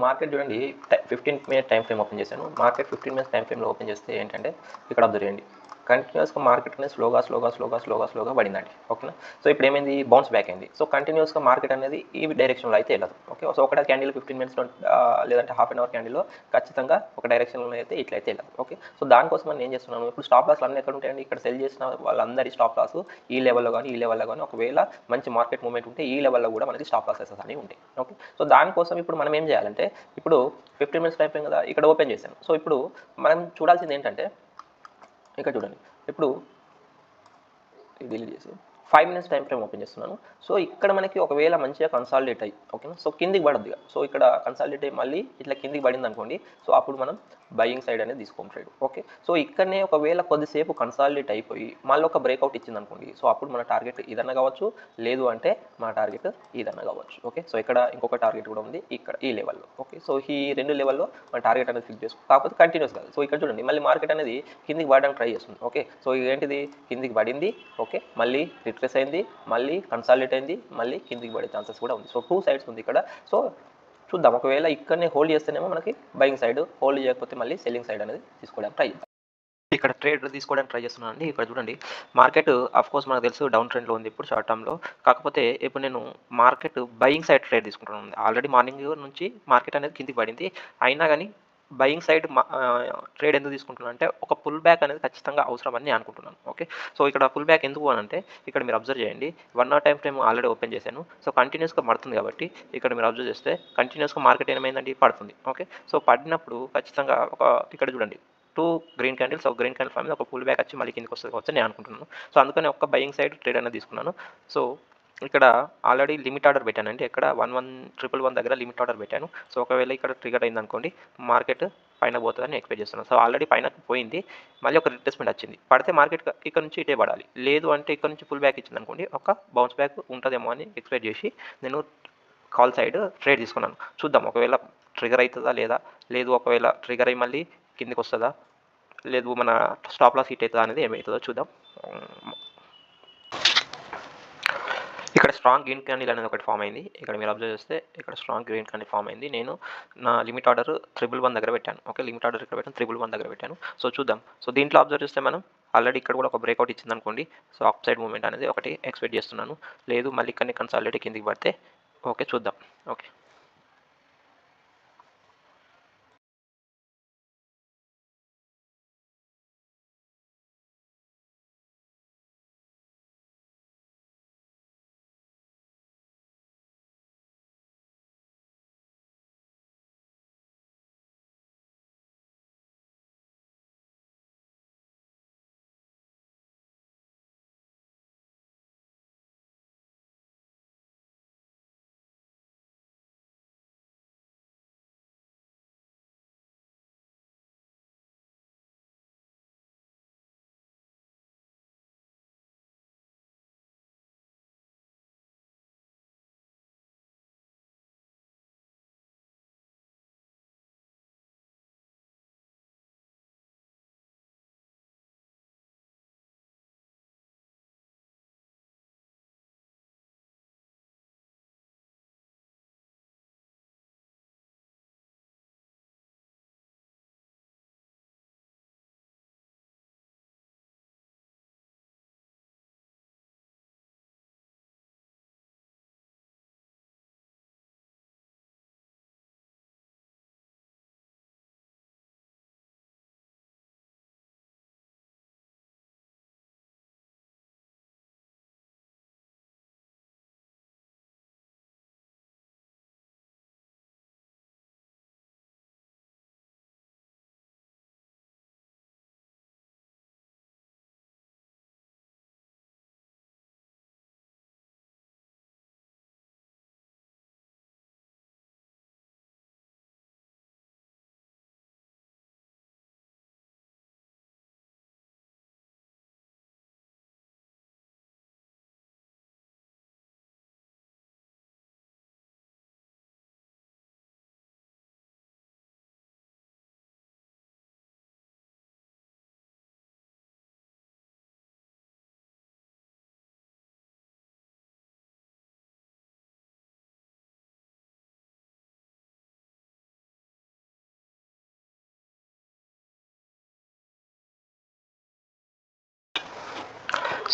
Market చూడండి 15 minute time frame open చేశాను. Market 15 minutes time ఫ్రేమ్లో ఓపెన్ చేస్తే ఏంటంటే ఇక్కడ అబ్జర్వ్ చేయండి, కంటిన్యూస్గా మార్కెట్ అనేది స్లోగా పడిందండి. ఓకేనా. సో ఇప్పుడు ఏమైంది, బౌన్స్ బ్యాక్ అయింది. సో కంటిన్యూస్గా మార్కెట్ అనేది ఈ డైరెక్షన్లో అయితే వెళ్ళదు. ఓకే. సో ఒకటే క్యాండిల్ 15 మినిట్స్లో లేదంటే హాఫ్ అన్ అవర్ క్యాండిల్లో ఖచ్చితంగా ఒక డైరెక్షన్లో అయితే ఇట్లయితే వెళ్ళదు. ఓకే. సో దానికోసం నేను ఏం చేస్తున్నాను, ఇప్పుడు స్టాప్ లాస్లు అన్నీ ఎక్కడ ఉంటాయండి, ఇక్కడ సెల్ చేసిన వాళ్ళందరి స్టాప్ లాస్ ఈ లెవెల్లో కానీ ఒకవేళ మంచి మార్కెట్ మూవ్మెంట్ ఉంటే ఈ లెవెల్లో కూడా మనకి స్టాప్ లాసెస్ అనేవి ఉంటాయి. ఓకే. సో దానికోసం ఇప్పుడు మనం ఏం చేయాలంటే, ఇప్పుడు 15 మినిట్స్ టైం కదా ఇక్కడ ఓపెన్ చేశాను. సో ఇప్పుడు మనం చూడాల్సింది ఏంటంటే, ఇక్కడ చూడండి, ఇప్పుడు డిలీట్ చేసి 5 మినిట్స్ టైం ఫ్రేమ్ ఓపెన్ చేస్తున్నాను. సో ఇక్కడ మనకి ఒకవేళ మంచిగా కన్సాలిడేట్ అయ్యి, ఓకేనా, సో కిందికి పడద్దు. సో ఇక్కడ కన్సాలిడేట్ అయ్యి మళ్ళీ ఇట్లా కిందికి పడింది అనుకోండి, సో అప్పుడు మనం బయింగ్ సైడ్ అనేది తీసుకోం ట్రేడ్. ఓకే. సో ఇక్కడనే ఒకవేళ కొద్దిసేపు కన్సాలిడేట్ అయిపోయి మళ్ళీ ఒక బ్రేక్అవుట్ ఇచ్చింది అనుకోండి, సో అప్పుడు మన టార్గెట్ ఇదన్నా కావచ్చు, లేదు అంటే మన టార్గెట్ ఇదన్నా కావచ్చు. ఓకే. సో ఇక్కడ ఇంకొక టార్గెట్ కూడా ఉంది ఇక్కడ ఈ లెవెల్లో. ఓకే. సో ఈ రెండు లెవెల్లో మన టార్గెట్ అనేది ఫిక్స్ చేసుకో, కాకపోతే కంటిన్యూస్ కాదు. సో ఇక్కడ చూడండి, మళ్ళీ మార్కెట్ అనేది కిందికి పడడానికి ట్రై చేస్తుంది. ఓకే. సో ఏంటిది, కిందికి పడింది, ఓకే, మళ్ళీ రిట్రెస్ అయింది, మళ్ళీ కన్సాలిడేట్ అయింది, మళ్ళీ కిందికి పడే ఛాన్సెస్ కూడా ఉంది. సో 2 సైడ్స్ ఉంది ఇక్కడ. సో చూద్దాం, ఒకవేళ ఇక్కడనే హోల్డ్ చేస్తేనేమో మనకి బయింగ్ సైడ్, హోల్డ్ చేయకపోతే మళ్ళీ సెల్లింగ్ సైడ్ అనేది తీసుకోవడానికి ట్రై చేద్దాం. ఇక్కడ ట్రేడ్ తీసుకోవడానికి ట్రై చేస్తున్నాను అండి. ఇక్కడ చూడండి, మార్కెట్ కోర్స్ మనకు తెలుసు డౌన్ ట్రెండ్లో ఉంది ఇప్పుడు షార్ట్ టర్మ్లో. కాకపోతే ఇప్పుడు నేను మార్కెట్ బయింగ్ సైడ్ ట్రేడ్ తీసుకుంటున్నాను. ఆల్రెడీ మార్నింగ్ నుంచి మార్కెట్ అనేది కిందికి పడింది, అయినా కానీ బయింగ్ సైడ్ ట్రేడ్ ఎందుకు తీసుకుంటున్నాను అంటే, ఒక పుల్ బ్యాక్ అనేది ఖచ్చితంగా అవసరం అని అనుకుంటున్నాను. ఓకే. సో ఇక్కడ పుల్ బ్యాక్ ఎందుకు అని అంటే, ఇక్కడ మీరు అబ్జర్వ్ చేయండి, 1 hour time frame already open చేశాను. సో కంటిన్యూస్గా పడుతుంది కాబట్టి ఇక్కడ మీరు అబ్జర్వ్ చేస్తే కంటిన్యూస్గా మార్కెట్ ఏమైందండి, పడుతుంది. ఓకే. సో పడినప్పుడు ఖచ్చితంగా ఇక్కడ చూడండి, 2 గ్రీన్ క్యాండిల్స్, ఒక గ్రీన్ క్యాండిల్ ఫామ్ ఒక పుల్ బ్యాక్ వచ్చి మళ్ళీ కిందికి వస్తుంది కావచ్చు నేను అనుకుంటున్నాను. సో అందుకని ఒక బయింగ్ సైడ్ ట్రేడ్ అనేది తీసుకున్నాను. సో ఇక్కడ ఆల్రెడీ లిమిట్ ఆర్డర్ పెట్టానండి, ఇక్కడ 1111 దగ్గర లిమిట్ ఆర్డర్ పెట్టాను. సో ఒకవేళ ఇక్కడ ట్రిగర్ అయింది అనుకోండి, మార్కెట్ పైన పోతుందని ఎక్స్పెక్ట్ చేస్తున్నాను. సో ఆల్రెడీ పైన పోయింది, మళ్ళీ ఒక రిట్రెస్మెంట్ వచ్చింది, పడితే మార్కెట్ ఇక్కడ నుంచి ఇటే పడాలి, లేదు అంటే ఇక్కడ నుంచి పుల్ బ్యాక్ ఇచ్చింది అనుకోండి, ఒక బౌన్స్ బ్యాక్ ఉంటుందేమో అని ఎక్స్పెక్ట్ చేసి నేను కాల్ సైడ్ ట్రేడ్ తీసుకున్నాను. చూద్దాం ఒకవేళ ట్రిగర్ అవుతుందా లేదా, లేదు ఒకవేళ ట్రిగర్ అయ్యి మళ్ళీ కిందికి వస్తుందా, లేదు మన స్టాప్ లాస్ హిట్ అవుతుందా అనేది ఏమవుతుందో చూద్దాం. ఇక్కడ స్ట్రాంగ్ గ్రీన్ క్యాండిల్ అనేది ఒకటి ఫామ్ అయింది. ఇక్కడ మీరు అబ్జర్వ్ చేస్తే ఇక్కడ స్ట్రాంగ్ గ్రీన్ క్యాండిల్ ఫామ్ అయింది. నేను నా లిమిట్ ఆర్డర్ 111 దగ్గర పెట్టాను. ఓకే. లిమిట్ ఆర్డర్ ఇక్కడ పెట్టాను, 111 దగ్గర పెట్టాను. సో చూద్దాం. సో దీంట్లో అబ్జర్వ్ చేస్తే మనం ఆల్రెడీ ఇక్కడ కూడా ఒక బ్రేక్అవుట్ ఇచ్చింది అనుకోండి, సో అప్ సైడ్ మూవ్మెంట్ అనేది ఒకటి ఎక్స్పెక్ట్ చేస్తున్నాను, లేదు మళ్ళీ ఇక్కడనే కన్సాలిడేట్ కిందికి పడితే ఓకే చూద్దాం. ఓకే.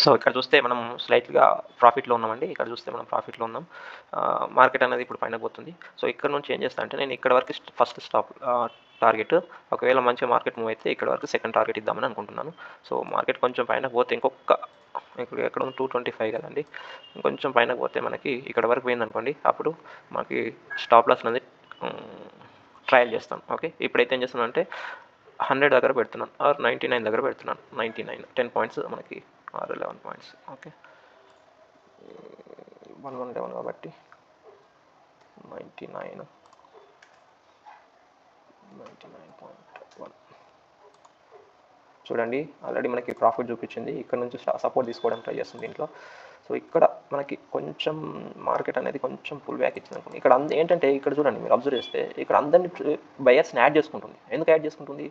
సో ఇక్కడ చూస్తే మనం స్లైట్గా ప్రాఫిట్లో ఉన్నామండి. ఇక్కడ చూస్తే మనం ప్రాఫిట్లో ఉన్నాం. మార్కెట్ అనేది ఇప్పుడు పైన పోతుంది. సో ఇక్కడ నుంచి ఏం చేస్తా అంటే నేను ఇక్కడ వరకు ఫస్ట్ స్టాప్ టార్గెట్, ఒకవేళ మంచిగా మార్కెట్ మూవ్ అయితే ఇక్కడ వరకు సెకండ్ టార్గెట్ ఇద్దామని అనుకుంటున్నాను. సో మార్కెట్ కొంచెం పైన పోతే ఇంకొక ఇప్పుడు ఎక్కడ 225 కదండి, ఇంకొంచెం పైన పోతే మనకి ఇక్కడ వరకు పోయిందనుకోండి, అప్పుడు మనకి స్టాప్ లాస్ అనేది ట్రయల్ చేస్తాను. ఓకే, ఇప్పుడైతే ఏం చేస్తున్నాను అంటే 100 దగ్గర పెడుతున్నాను, ఆర్ 99 దగ్గర పెడుతున్నాను. 99 10 పాయింట్స్ మనకి, ఆర్ 11 పాయింట్స్. ఓకే, 111 కాబట్టి 99.1 చూడండి, ఆల్రెడీ మనకి ప్రాఫిట్ చూపించింది. ఇక్కడ నుంచి సపోర్ట్ తీసుకోవడం ట్రై చేస్తుంది దీంట్లో. సో ఇక్కడ మనకి కొంచెం మార్కెట్ అనేది కొంచెం పుల్ బ్యాక్ ఇచ్చింది అనుకోండి. ఇక్కడ ఏంటంటే ఇక్కడ చూడండి, మీరు అబ్జర్వ్ చేస్తే ఇక్కడ అందరినీ బయర్స్ని యాడ్ చేసుకుంటుంది. ఎందుకు యాడ్ చేసుకుంటుంది?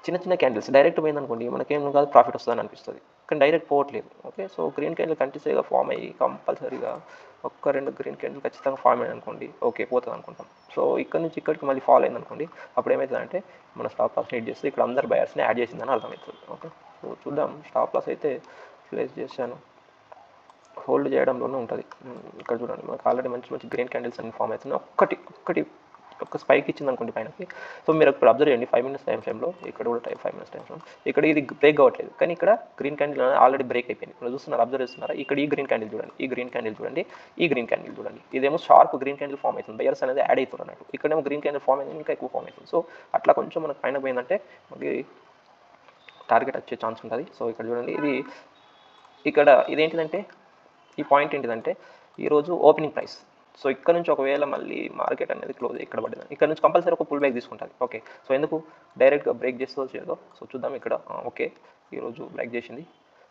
చిన్న చిన్న క్యాండిల్స్ డైరెక్ట్ పోయిందనుకోండి, మనకేం కాదు, ప్రాఫిట్ వస్తుందని అనిపిస్తుంది. కానీ డైరెక్ట్ పోవట్లేదు. ఓకే, సో గ్రీన్ క్యాండిల్ కంటిన్యూస్గా ఫామ్ అయ్యి కంపల్సరీగా ఒక్క 2 గ్రీన్ క్యాండిల్ ఖచ్చితంగా ఫామ్ అయ్యింది అనుకోండి, ఓకే పోతుంది అనుకుంటాం. సో ఇక్కడ నుంచి ఇక్కడికి మళ్ళీ ఫాల్ అయింది అనుకోండి, అప్పుడు ఏమవుతుందంటే మన స్టాప్ లాస్ హిట్ చేస్తే ఇక్కడ అందరు బయర్స్ని యాడ్ చేసిందని అర్థమవుతుంది. ఓకే, సో చూద్దాం. స్టాప్ లాస్ అయితే ప్లేస్ చేశాను, హోల్డ్ చేయడంలోనే ఉంటుంది. ఇక్కడ చూడండి, మనకు ఆల్రెడీ మంచి మంచి గ్రీన్ క్యాండిల్స్ అన్ని ఫామ్ అవుతున్నాయి. ఒక్క స్పైక్ ఇచ్చింది అనుకోండి పైనకి. సో మీరు ఇప్పుడు అబ్జర్వ్ చేయండి, 5 minutes టైం ఫ్రేమ్లో, ఇక్కడ కూడా 5 minutes టైం ఫ్రేమ్, ఇక్కడ ఇది బ్రేక్ అవ్వట్లేదు, కానీ ఇక్కడ గ్రీన్ క్యాండిల్ ఆల్రెడీ బ్రేక్ అయిపోయింది. మీరు చూస్తున్నారు, అబ్జర్వ్ చేస్తున్నారా? ఇక్కడ ఈ గ్రీన్ క్యాండిల్ చూడండి, ఈ గ్రీన్ క్యాండిల్ చూడండి, ఈ గ్రీన్ క్యాండిల్ చూడండి. ఇదేమో షార్ప్ గ్రీన్ క్యాండిల్ ఫామ్ అవుతుంది, బయర్స్ అనేది యాడ్ అవుతుంది అన్నట్టు. ఇక్కడేమో గ్రీన్ క్యాండిల్ ఫామ్ అయింది, ఇంకా ఎక్కువ ఫామ్ అవుతుంది. సో అట్లా కొంచెం మనకు పైన పోయిందంటే మనకి టార్గెట్ వచ్చే ఛాన్స్ ఉంటుంది. సో ఇక్కడ చూడండి, ఇక్కడ ఇదేంటిదంటే, ఈ పాయింట్ ఏంటిదంటే ఈరోజు ఓపెనింగ్ ప్రైస్. సో ఇక్కడ నుంచి ఒకవేళ మళ్ళీ మార్కెట్ అనేది క్లోజ్ ఇక్కడ పడింది, ఇక్కడ నుంచి కంపల్సరీ ఒక పుల్ బ్యాక్ తీసుకుంటుంది. ఓకే, సో ఎందుకు డైరెక్ట్గా బ్రేక్ చేస్తూ వచ్చేదో. సో చూద్దాం ఇక్కడ. ఓకే, ఈరోజు బ్రేక్ చేసింది.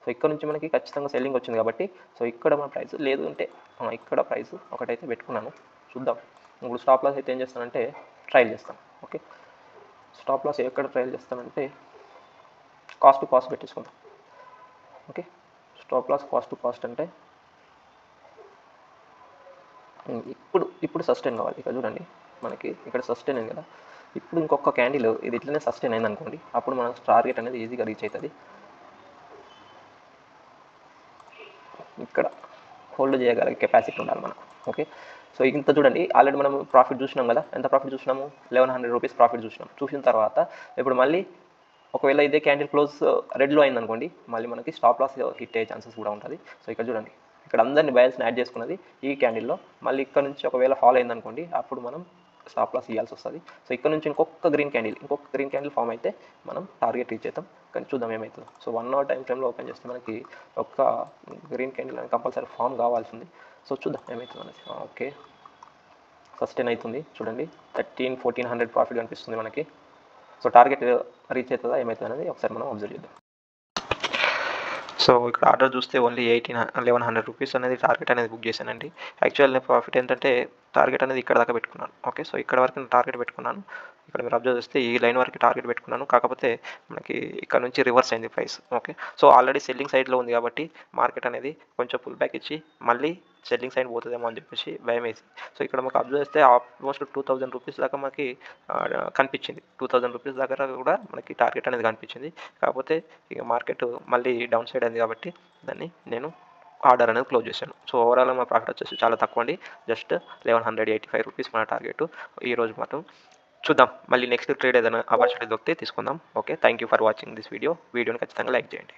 సో ఇక్కడ నుంచి మనకి ఖచ్చితంగా సెల్లింగ్ వచ్చింది కాబట్టి, సో ఇక్కడ మన ప్రైస్ లేదు అంటే ఇక్కడ ప్రైస్ ఒకటైతే పెట్టుకున్నాను. చూద్దాం. ఇప్పుడు స్టాప్ లాస్ అయితే ఏం చేస్తానంటే ట్రయల్ చేస్తాను. ఓకే, స్టాప్ లాస్ ఎక్కడ ట్రయల్ చేస్తానంటే కాస్ట్ టు కాస్ట్ పెట్టేసుకుందాం. Okay, stop loss cost to cost అంటే ఇప్పుడు సస్టైన్ కావాలి. ఇక్కడ చూడండి, మనకి ఇక్కడ సస్టైన్ అయింది కదా, ఇప్పుడు ఇంకొక క్యాండిల్ ఇది ఇట్లనే సస్టైన్ అయింది అనుకోండి, అప్పుడు మన టార్గెట్ అనేది ఈజీగా రీచ్ అవుతుంది. ఇక్కడ హోల్డ్ చేయగల కెపాసిటీ ఉండాలి మనకు. ఓకే, సో ఇంత చూడండి, ఆల్రెడీ మనం ప్రాఫిట్ చూసినాం కదా, ఎంత ప్రాఫిట్ చూసినాము? 1100 రూపీస్ ప్రాఫిట్ చూసిన తర్వాత ఇప్పుడు మళ్ళీ ఒకవేళ ఇదే క్యాండిల్ క్లోజ్ రెడ్లో అయింది అనుకోండి, మళ్ళీ మనకి స్టాప్ లాస్ హిట్ అయ్యే ఛాన్సెస్ కూడా ఉంటుంది. సో ఇక్కడ చూడండి, ఇక్కడ అందరినీ బయర్స్ని యాడ్ చేసుకున్నది ఈ క్యాండిల్లో, మళ్ళీ ఇక్కడ నుంచి ఒకవేళ ఫాల్ అయింది అనుకోండి, అప్పుడు మనం స్టాప్ లాస్ ఇవ్వాల్సి వస్తుంది. సో ఇక్కడ నుంచి ఇంకొక గ్రీన్ క్యాండిల్ ఫామ్ అయితే మనం టార్గెట్ రీచ్ అవుతాం. కానీ చూద్దాం ఏమవుతుందో. సో 1 hour టైం ఫ్రేమ్లో ఓపెన్ చేస్తే మనకి ఒక్క గ్రీన్ క్యాండిల్ అనేది కంపల్సరీ ఫామ్ కావాల్సింది. సో చూద్దాం ఏమవుతుంది అనేది. ఓకే, సస్టైన్ అవుతుంది చూడండి, 1300-1400 ప్రాఫిట్ కనిపిస్తుంది మనకి. సో టార్గెట్ రీచ్ అవుతుందా ఏమవుతుంది అనేది ఒకసారి మనం అబ్జర్వ్ చేద్దాం. సో ఇక్కడ ఆర్డర్ చూస్తే ఓన్లీ 1100 రూపీస్ అనేది టార్గెట్ అనేది బుక్ చేశానండి. యాక్చువల్ నేను ప్రాఫిట్ ఏంటంటే టార్గెట్ అనేది ఇక్కడ దాకా పెట్టుకున్నాను. ఓకే, సో ఇక్కడ వరకు నేను టార్గెట్ పెట్టుకున్నాను. ఇక్కడ మీరు అబ్జర్వ్ చేస్తే ఈ లైన్ వరకు టార్గెట్ పెట్టుకున్నాను, కాకపోతే మనకి ఇక్కడ నుంచి రివర్స్ అయింది price. Okay, so already selling సైడ్లో ఉంది కాబట్టి మార్కెట్ అనేది కొంచెం పుల్ బ్యాక్ ఇచ్చి మళ్ళీ సెల్లింగ్ సైడ్ పోతుందేమో అని చెప్పేసి భయం వేసి, సో ఇక్కడ మాకు అబ్జర్వ్ చేస్తే ఆల్మోస్ట్ 2000 రూపీస్ దాకా మనకి కనిపించింది. 2000 రూపీస్ దగ్గర కూడా మనకి టార్గెట్ అనేది కనిపించింది. కాకపోతే ఇక మార్కెట్ మళ్ళీ డౌన్ సైడ్ అయింది కాబట్టి దాన్ని నేను ఆర్డర్ అనేది క్లోజ్ చేశాను. సో ఓవరాల్ మా ప్రాఫిట్ వచ్చేసి చాలా తక్కువ అండి, జస్ట్ 1185 రూపీస్ మన టార్గెట్ ఈరోజు మాత్రం. చూద్దాం మళ్ళీ నెక్స్ట్ ట్రేడ్ ఏదైనా ఆపర్చునిటీ దొరికితే తీసుకుందాం. Okay, thank you for watching this వీడియోని ఖచ్చితంగా లైక్ చేయండి.